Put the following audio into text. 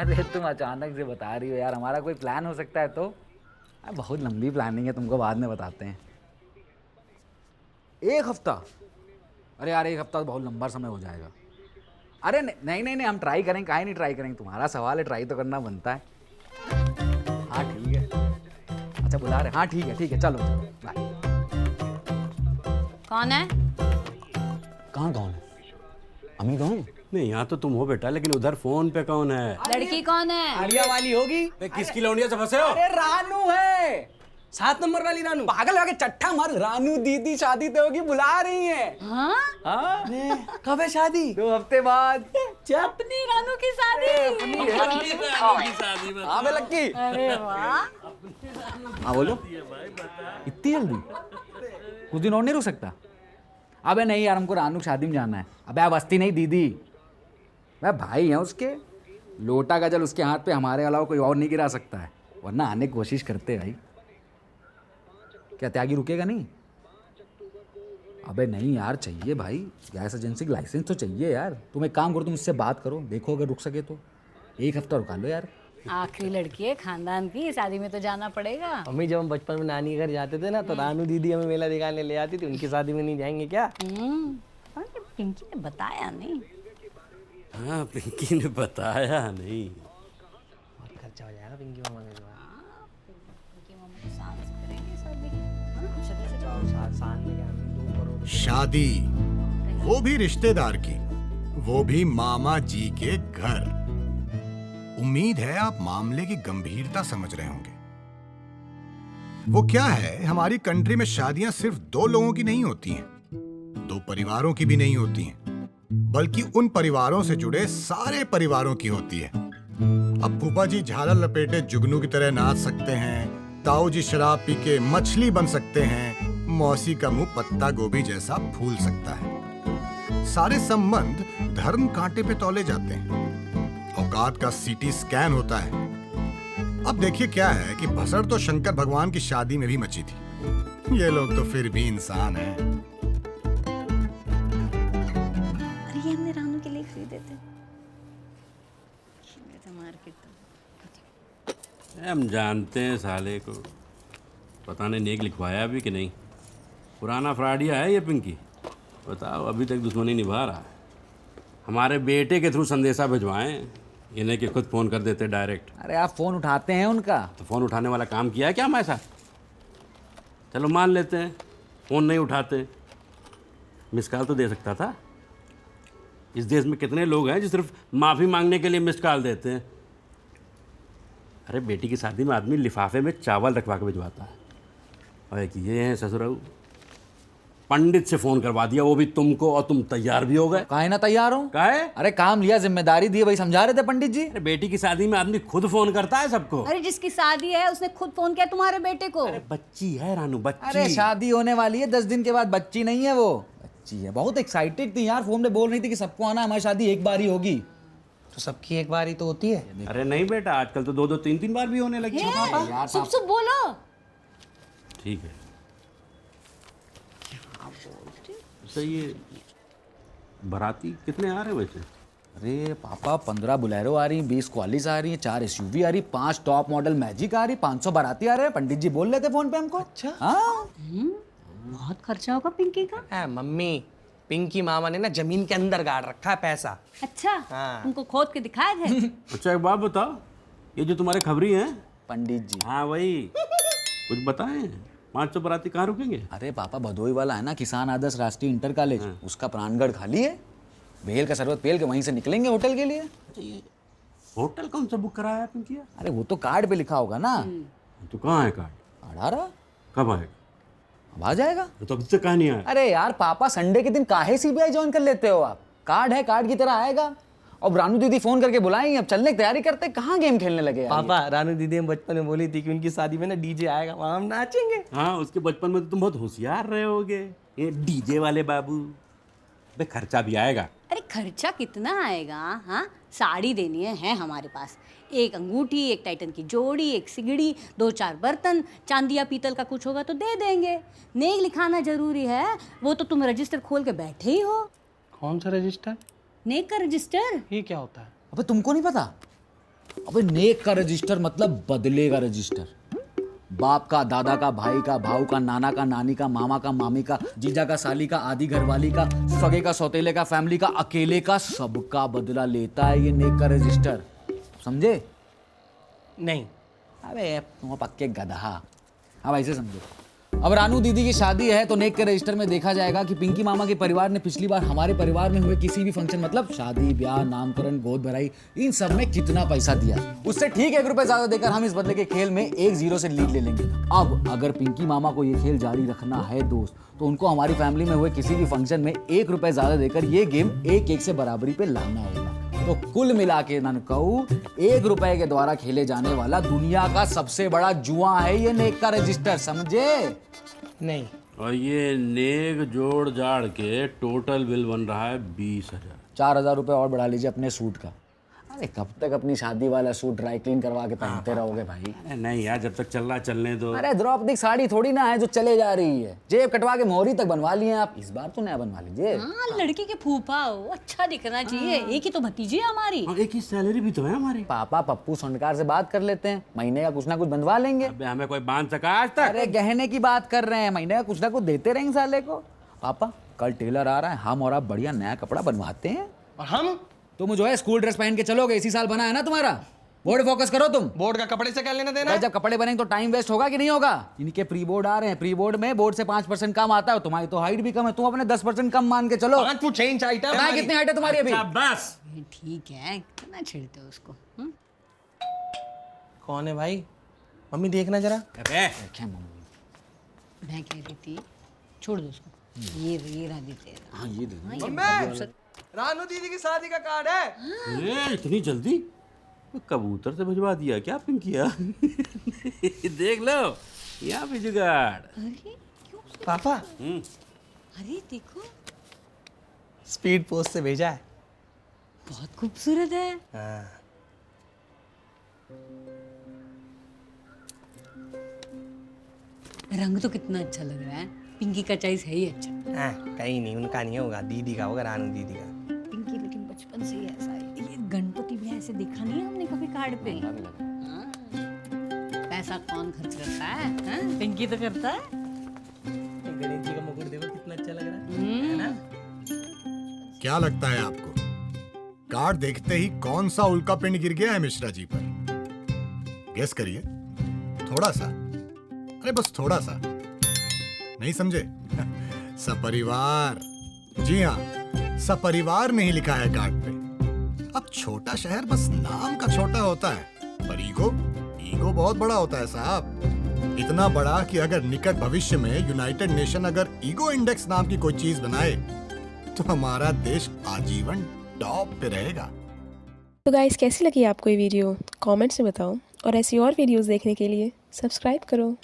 अरे तुम अचानक से बता रही हो यार, हमारा कोई प्लान हो सकता है तो? बहुत लंबी प्लानिंग है, तुमको बाद में बताते हैं। 1 हफ्ता? अरे यार 1 हफ्ता तो बहुत लंबा समय हो जाएगा। अरे नहीं नहीं नहीं, हम ट्राई करेंगे, काहे नहीं ट्राई करेंगे, तुम्हारा सवाल है, ट्राई तो करना बनता है। हाँ ठीक है, अच्छा बुला रहे, हाँ ठीक है, चलो चलो बाय। कौन है? कहाँ कौन है? अम्मी कौन? नहीं, यहाँ तो तुम हो बेटा, लेकिन उधर फोन पे कौन है? लड़की कौन है? आलिया वाली होगी। किसकी लौंडिया से फंसे हो? अरे रानू है, 7 नंबर वाली रानू। पागल हो गए, चट्टा मार। रानू दीदी शादी तो होगी, बुला रही है। हाँ? हाँ कब है शादी? 2 हफ्ते बाद। अपनी रानू की शादी? हाँ बे लक्की। अरे वाह। हाँ बोलो, इतनी जल्दी? कुछ दिन और नहीं रुक सकता? अबे नहीं यार, हमको रानू की शादी में जाना है। अबे आप हस्ती नहीं दीदी, वह भाई है उसके, लोटा का जल उसके हाथ पे हमारे अलावा कोई और नहीं गिरा सकता है, वरना आने की कोशिश करते भाई। क्या त्यागी रुकेगा नहीं? अबे नहीं यार, चाहिए भाई, गैस एजेंसी का लाइसेंस तो चाहिए यार। तुम एक काम करो, तुम इससे बात करो, देखो अगर रुक सके तो 1 हफ्ता रुका लो यार। आखिरी लड़की है खानदान की, शादी में तो जाना पड़ेगा। मम्मी जब हम बचपन में नानी घर जाते थे ना तो रानू दीदी हमें मेला दिखाने ले आती थी, उनकी शादी में नहीं जाएंगे क्या? और ये पिंकी ने बताया नहीं। हाँ, पिंकी ने बताया नहीं। बहुत खर्चा हो जाएगा पिंकी मामा के द्वारा। पिंकी मामा तो साथ से करेंगे शादी। साल में क्या 2 करोड़। शादी, वो भी रिश्तेदार की, वो भी मामा जी के घर। उम्मीद है आप मामले की गंभीरता समझ रहे होंगे। वो क्या है, हमारी कंट्री में शादियां सिर्फ 2 लोगों की नहीं होती हैं, 2 परिवारों की भी नहीं होती हैं, बल्कि उन परिवारों से जुड़े सारे परिवारों की होती है। अब फूफा जी झालर लपेटे जुगनू की तरह नाच सकते हैं, ताऊ जी शराब पी के मछली बन सकते हैं, मौसी का मुंह पत्ता गोभी जैसा फूल सकता है। सारे संबंध धर्म कांटे पे तौले जाते हैं, औकात का सीटी स्कैन होता है। अब देखिए क्या है कि भसड़ तो शंकर भगवान की शादी में भी मची थी, ये लोग तो फिर भी इंसान हैं। अरे ये हमने रानू के लिए खरीदे थे। मार्केट हम जानते हैं साले को, पता नहीं नेक लिखवाया भी कि नहीं। पुराना फ्रॉडिया है ये पिंकी, बताओ अभी तक दुश्मनी निभा रहा है। हमारे बेटे के थ्रू संदेशा भिजवाएं, इन्हें कि खुद फ़ोन कर देते डायरेक्ट। अरे आप फ़ोन उठाते हैं उनका? तो फ़ोन उठाने वाला काम किया है क्या हमारे साथ? चलो मान लेते हैं फ़ोन नहीं उठाते, मिस कॉल तो दे सकता था। इस देश में कितने लोग हैं जो सिर्फ माफ़ी मांगने के लिए मिस कॉल देते हैं। अरे बेटी की शादी में आदमी लिफाफे में चावल रखवा के भिजवाता है। और एक ये हैं ससुराल, पंडित से फ़ोन करवा दिया, वो भी तुमको, और तुम तैयार भी हो गए। काहे ना तैयार हूँ? काहे? अरे काम लिया, जिम्मेदारी दी, वही समझा रहे थे पंडित जी। अरे बेटी की शादी में आदमी खुद फ़ोन करता है सबको। अरे जिसकी शादी है उसने खुद फोन किया तुम्हारे बेटे को। अरे बच्ची है रानू, बच्ची। अरे शादी होने वाली है 10 दिन के बाद, बच्ची नहीं है वो, बच्ची है। बहुत एक्साइटेड थी यार, फोन पे बोल रही थी कि सबको आना, हमारी शादी एक बार ही होगी। तो सबकी एक बार ही तो होती है। अरे नहीं बेटा, आजकल तो 2-2 3-3 बार भी होने लगी है। यार सुप सुप बोलो। ठीक है, सही है। बाराती कितने आ रहे हैं वैसे? अरे पापा 15 बुलेरो आ रही, 20 क्वालिस आ रही है, 4 SUV आ रही, 5 टॉप मॉडल मैजिक आ रही, 500 बाराती आ रहे हैं। पंडित जी बोल रहे थे फोन पे हमको। अच्छा। हाँ बहुत खर्चा होगा पिंकी का। मम्मी, पिंकी मामा ने ना जमीन के अंदर गाड़ रखा है पैसा। अच्छा, हाँ। तुमको खोद के दिखाए थे? अच्छा एक बात बताओ, ये जो तुम्हारे खबरी हैं, पंडित जी। हाँ वही, कुछ बताएं, 500 बाराती कहाँ रुकेंगे? अरे पापा भदोई वाला है ना, किसान आदर्श राष्ट्रीय इंटर कॉलेज, उसका प्राणगढ़ खाली है। भेल का शरबत पेल के वहीं से निकलेंगे होटल के लिए। होटल कौन सा बुक कराया पिंकिया? अरे वो तो कार्ड पे लिखा होगा ना। तो कहाँ है कार्ड? 18 कब आएगा? अब आ जाएगा। तो अभी तक कहाँ नहीं आया? अरे यार पापा, संडे के दिन काहे CBI ज्वाइन कर लेते हो आप? कार्ड है, कार्ड की तरह आएगा। और रानू दीदी फोन करके बुलाएंगे, अब चलने की तैयारी करते, कहाँ गेम खेलने लगे यार। पापा, रानू दीदी हम बचपन में बोली थी कि उनकी शादी में ना डीजे आएगा, वहाँ हम नाचेंगे। हाँ, उसके बचपन में तो तुम बहुत होशियार रहे होगे, ये डीजे वाले बाबू। बे खर्चा भी आएगा। अरे खर्चा कितना आएगा? हाँ, साड़ी देनी है हमारे पास, एक अंगूठी, एक टाइटन की जोड़ी, एक सिगड़ी, 2-4 बर्तन, चांदी या पीतल का कुछ होगा तो दे देंगे। नेक लिखाना जरूरी है, वो तो तुम रजिस्टर खोल के बैठे ही हो। कौन सा रजिस्टर? नेक का रजिस्टर। ये क्या होता है? अबे तुमको नहीं पता? अबे नेक का रजिस्टर मतलब बदले का रजिस्टर। बाप का, दादा का, भाई का, भाऊ का, नाना का, नानी का, मामा का, मामी का, जीजा का, साली का, आधी घरवाली का, सगे का, सौतेले का, फैमिली का, अकेले का, सबका बदला लेता है ये नेक का रजिस्टर। समझे? नहीं। अबे तुम पक्के गधा। अब ऐसे समझो, अब रानू दीदी की शादी है तो नेक के रजिस्टर में देखा जाएगा कि पिंकी मामा के परिवार ने पिछली बार हमारे परिवार में हुए किसी भी फंक्शन, मतलब शादी, ब्याह, नामकरण, गोद भराई, इन सब में कितना पैसा दिया। उससे ठीक 1 रुपए ज्यादा देकर हम इस बदले के खेल में 1-0 से लीड ले लेंगे। अब अगर पिंकी मामा को ये खेल जारी रखना है दोस्त, तो उनको हमारी फैमिली में हुए किसी भी फंक्शन में 1 रुपए ज्यादा देकर ये गेम 1-1 से बराबरी पे लाना होगा। तो कुल मिला के नानकऊ 1 रुपए के द्वारा खेले जाने वाला दुनिया का सबसे बड़ा जुआ है ये नेक का रजिस्टर। समझे? नहीं। और ये नेक जोड़ जाड़ के टोटल बिल बन रहा है 20,000। 4,000 रुपये और बढ़ा लीजिए अपने सूट का। अरे कब तक अपनी शादी वाला सूट ड्राई क्लीन करवा के पहनते रहोगे भाई? अरे नहीं यार, जब तक चल रहा चलने दो। अरे द्रौपदी की साड़ी थोड़ी ना है जो चले जा रही है। जेब कटवा के मोहरी तक बनवा लिए आप, इस बार तो नया बनवा लीजिए। हाँ, लड़की के फूफा हो, अच्छा दिखना चाहिए। एक ही तो भतीजी है हमारी। और एक ही सैलरी भी तो है हमारी। पापा पप्पू सोनकार से बात कर लेते हैं, महीने का कुछ ना कुछ बनवा लेंगे। अबे हमें कोई बांध सका आज तक? अरे गहने की बात कर रहे हैं, महीने का कुछ ना कुछ देते रहेंगे साले को। पापा कल टेलर आ रहा है, हम और आप बढ़िया नया कपड़ा बनवाते हैं। और हम तुम जो है स्कूल ड्रेस पहन के चलोगे, इसी साल बना है ना तुम्हारा। बोर्ड फोकस करो तुम। बोर्ड का कपड़े से क्या लेना देना भाई है? जब कपड़े बनेंगे तो टाइम वेस्ट होगा कि नहीं होगा? इनके प्री बोर्ड आ रहे हैं, प्री बोर्ड में बोर्ड से 5% कम आता है। तुम्हारी तो हाइट भी कम है, तुम अपने 10% कम मान के चलो। 5 फुट 6 इंच हाइट है कहाँ हमारी। कितनी हाइट है तुम्हारी अभी? अच्छा बस। ठीक है, कितना छिड़ते हो उसको। कौन है भाई? मम्मी देखना जरा। अबे क्या मम्मी? मैं कह रही थी छोड़ दो उसको। ये रहा देते। हाँ ये दे। मम्मी, रानू दीदी की शादी का कार्ड है। अरे इतनी जल्दी? कबूतर से भिजवा दिया क्या पिंकिया? देख लो यहाँ भी जुगाड़। अरे क्यों? पापा अरे देखो, स्पीड पोस्ट से भेजा है। बहुत खूबसूरत है। हाँ। रंग तो कितना अच्छा लग रहा है। पिंकी का चॉइस है ही अच्छा। कहीं नहीं, उनका नहीं होगा, दीदी का होगा, रानू दीदी का। पिंकी लेकिन बचपन से ही ऐसा है। ये गणपति भी ऐसे देखा नहीं है हमने कभी कार्ड पे। हाँ। पैसा कौन खर्च करता है? हाँ? पिंकी तो करता है। गणेश जी का मुकुट देखो कितना अच्छा लग रहा है ना? क्या लगता है आपको, कार्ड देखते ही कौन सा उल्का पिंड गिर गया है मिश्रा जी पर? गेस करिए। थोड़ा सा, अरे बस थोड़ा सा। नहीं समझे? सपरिवार। जी हाँ, सपरिवार नहीं लिखा है कार्ड पे। अब छोटा शहर बस नाम का छोटा होता है, पर ईगो बहुत बड़ा होता है साहब। इतना बड़ा कि अगर निकट भविष्य में यूनाइटेड नेशन अगर ईगो इंडेक्स नाम की कोई चीज बनाए तो हमारा देश आजीवन टॉप पे रहेगा। तो गाइस, कैसी लगी आपको ये वीडियो? कमेंट्स में बताओ, और ऐसी और वीडियोस देखने के लिए सब्सक्राइब करो।